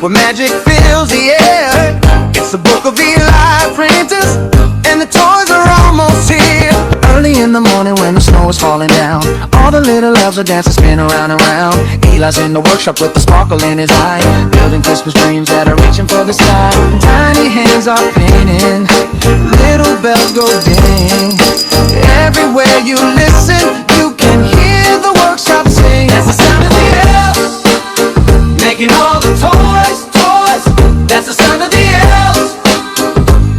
where magic fills the air. It's the Book of Eli Adventures, and the toys are almost here. Early in the morning when the snow is falling down, all the little elves are dancing, spin around and round. Eli's in the workshop with a sparkle in his eye, building Christmas dreams that are reaching for the sky. Tiny hands are painting, little bells go ding. Everywhere you listen, you can hear the workshop sing. That's the sound of the elves, making all the toys, toys. That's the sound of the elves,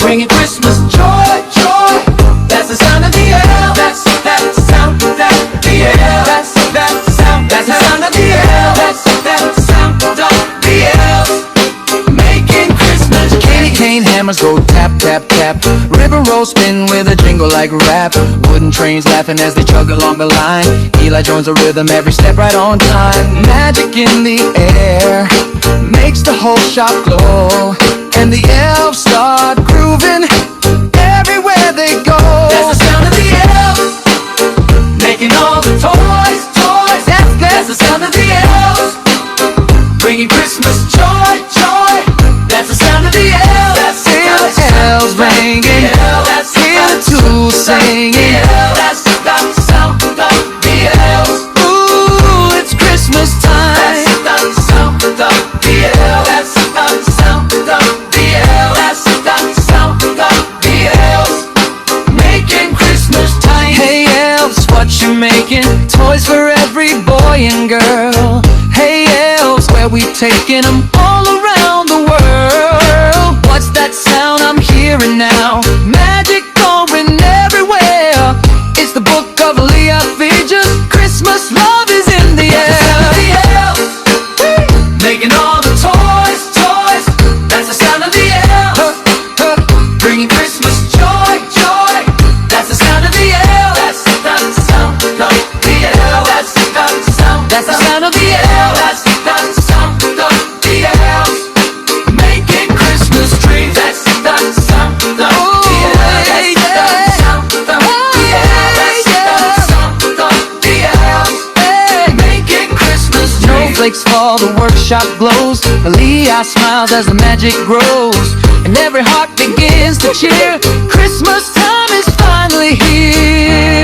bringing Christmas joy, joy. That's the sound of the elves. That's the sound of the elves. That's the sound. That's the sound of the elves. That's the sound of the elves, making Christmas. Candy cane hammers go tap, tap, tap. River rolls spin with a jingle like rap. Wooden trains laughing as they chug along the line. Eli joins the rhythm every step right on time. Magic in the air makes the whole shop glow, and the elves start grooving everywhere they go. That's the sound of the elves, making all the toys, toys. That's the sound of the elves, bringing Christmas joy, joy. That's the sound of the elves. That's the elves ringing. That's the tools singing. That's the sound of the elves. Ooh, it's Christmas time. That's the sound of the elves. That's the sound of the elves. That's the sound of the elves, making Christmas time. Hey elves, what you making? Toys for every boy and girl. Hey elves, where we taking them all around the world? What's that sound I'm hearing now? Magic going everywhere. It's the Book of Eli Adventures. Christmas love is in the air. The elves, making all the toys, toys. That's the sound of the elves, bringing Christmas joy, joy. That's the sound of the elves. That's the sound of the elves. That's the sound. That's the sound of the elves. That's the sound of the elves, making Christmas dreams. That's the sound of the elves. That's the sound of the elves. That's the sound of the elves, making Christmas dreams. Snowflakes fall, the workshop glows. Eli smiles as the magic grows, and every heart begins to cheer. Christmas time is finally here.